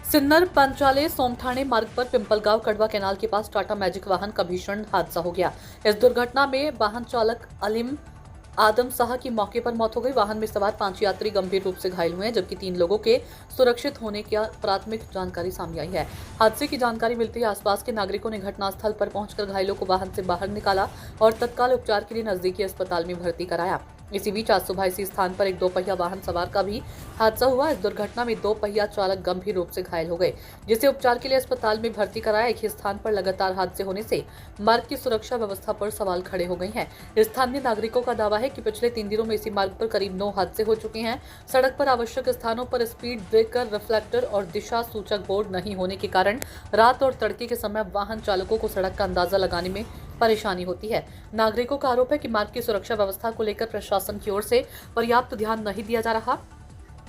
सिन्नर पंचाले सोमठाणे मार्ग पर पिंपलगांव कड़वा कैनाल के pass Tata magic वाहन का भीषण हादसा हो गया। इस दुर्घटना में वाहन चालक अलीम आदम शाह की मौके पर मौत हो गई। वाहन में सवार 5 यात्री गंभीर रूप से घायल हुए हैं, जबकि 3 लोगों के सुरक्षित होने की प्राथमिक जानकारी सामने आई है। हादसे की जानकारी मिलते ही आसपास के नागरिकों ने घटनास्थल पर पहुंचकर घायलों को वाहन से बाहर निकाला और तत्काल उपचार के लिए नजदीकी अस्पताल में भर्ती कराया। इसी बीच आज सुबह इसी स्थान पर एक 2 पहिया वाहन सवार का भी हादसा हुआ। इस दुर्घटना में 2 पहिया चालक गंभीर रूप से घायल हो गए, जिसे उपचार के लिए अस्पताल में भर्ती कराया। एक ही स्थान पर लगातार हादसे होने से मार्ग की सुरक्षा व्यवस्था पर सवाल खड़े हो गए हैं। स्थानीय नागरिकों का दावा है कि पिछले 3 दिनों में इसी मार्ग पर करीब 9 हादसे हो चुके हैं। सड़क पर आवश्यक स्थानों पर स्पीड ब्रेकर, रिफ्लेक्टर और दिशा सूचक बोर्ड नहीं होने के कारण रात और तड़के के समय वाहन चालकों को सड़क का अंदाजा लगाने में परेशानी होती है। नागरिकों का आरोप है कि मार्ग की सुरक्षा व्यवस्था को लेकर प्रशासन की ओर से पर्याप्त ध्यान नहीं दिया जा रहा।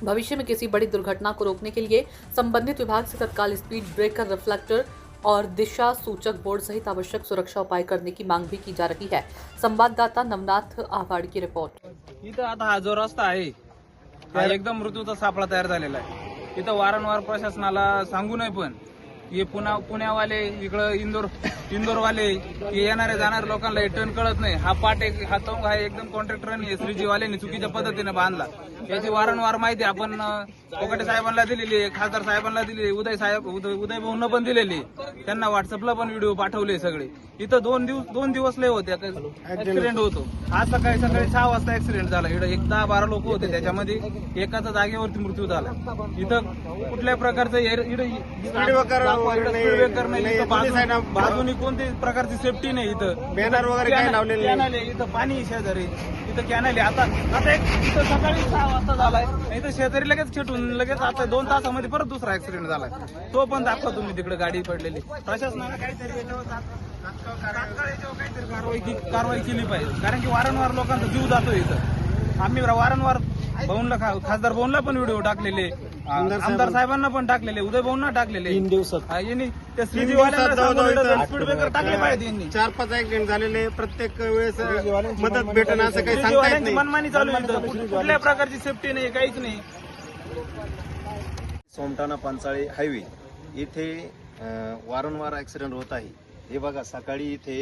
भविष्य में किसी बड़ी दुर्घटना को रोकने के लिए संबंधित विभाग से तत्काल स्पीड ब्रेकर, रिफ्लेक्टर और दिशा सूचक बोर्ड सहित आवश्यक सुरक्षा उपाय करने की मांग भी की जा रही है। संवाददाता नवनाथ आवाड़ की रिपोर्ट। इथं आता हा जो रस्ता आहे हा एकदम मृत्यूचा सापळा तयार झालेला आहे। इथं वारंवार प्रशासनाला सांगूनही पण हे पुण्यावाले इकडं इंदोरवाले हे येणारे जाणारे लोकांना टर्न कळत नाही। हा पाट एक हा तोंग आहे एकदम कॉन्ट्रॅक्टरांनी श्रीजीवाल्यांनी चुकीच्या पद्धतीने बांधला। याची वारंवार माहिती आपण कोकाटे साहेबांना दिलेली आहे, खासदार साहेबांना दिलेली आहे, उदय भाऊंना पण दिलेली आहे। त्यांना व्हॉट्सअपला पण व्हिडिओ पाठवले सगळे। इथं दोन दिवस लय होते ऍक्सिडेंट होतो। आज सकाळी 6 वाजता ऍक्सिडेंट झाला। इकडे 10-12 लोक होते, त्याच्यामध्ये एकाचा जागेवरती मृत्यू झाला। इथं कुठल्याही प्रकारचं बाजूनी कोणत्याही प्रकारची सेफ्टी नाही। इथं बॅनर वगैरे काय लावलेले नाही। इथं पाणी शेजारी, इथं कॅनल आहे। आता एक इथं सकाळी 6 वाजता झालाय, इथं शेजारी लगेच खेटून लगेच आता 2 तासामध्ये परत दुसरा ऍक्सिडेंट झालाय। तो पण दाखवा तुम्ही तिकडे गाडी पडलेली। प्रशासनाला काहीतरी याच्यावर तात्काळ काहीतरी कारवाई केली पाहिजे, कारण की वारंवार लोकांचा जीव जातो इथं। आम्ही वारंवार भाऊंना खासदार भाऊंना पण व्हिडिओ टाकलेले, आमदार साहेबांना पण टाकलेले, उदय भाऊंना टाकलेले। 3 दिवसात यांनी त्या श्रीजीवाल्यांना स्पीड ब्रेकर टाकले पाहिजे। यांनी 4-5 ऍक्सिडेंट झालेले, प्रत्येक वेळेस मदत भेटणं असं काही सांगता येत श्रीजीवाल्यांची नाही। मनमानी चालू आहे इथं। कुठल्या प्रकारची सेफ्टी नाही, काहीच नाही। सोमठाणा पंचाळे हायवे इथे वारंवार ऍक्सिडेंट होत आहे। हे बघा, सकाळी इथे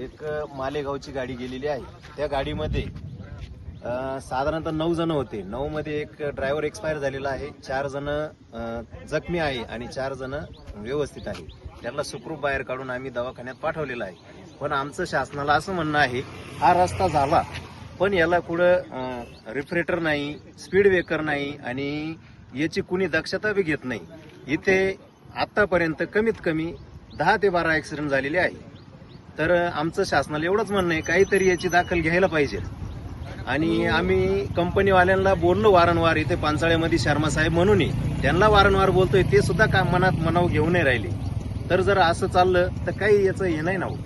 एक मालेगावची गाडी गेलेली आहे। त्या गाडीमध्ये साधारणतः 9 जण होते। 9 मध्ये एक ड्रायव्हर एक्सपायर झालेला आहे, 4 जण जखमी आहे आणि 4 जण व्यवस्थित आहे। त्यांना सुखरूप बाहेर काढून आम्ही दवाखान्यात पाठवलेला आहे। पण आमचं शासनाला असं म्हणणं आहे, हा रस्ता झाला पण याला कुठं रिफ्लेक्टर नाही, स्पीड ब्रेकर नाही आणि याची कुणी दक्षता बी घेत नाही। इथे आतापर्यंत कमीत कमी 10 ते 12 ऍक्सिडेंट झालेले आहे। तर आमचं शासनाला एवढंच म्हणणं आहे, काहीतरी याची दखल घ्यायला पाहिजे। आणि आम्ही कंपनीवाल्यांना बोललो वारंवार, इथे पांचाळ्यामध्ये शर्मा साहेब म्हणून त्यांना वारंवार बोलतोय, ते सुद्धा मनात मनाव घेऊन नाही राहिले। तर जर असं चाललं तर काही याचं हे नाही ना हो।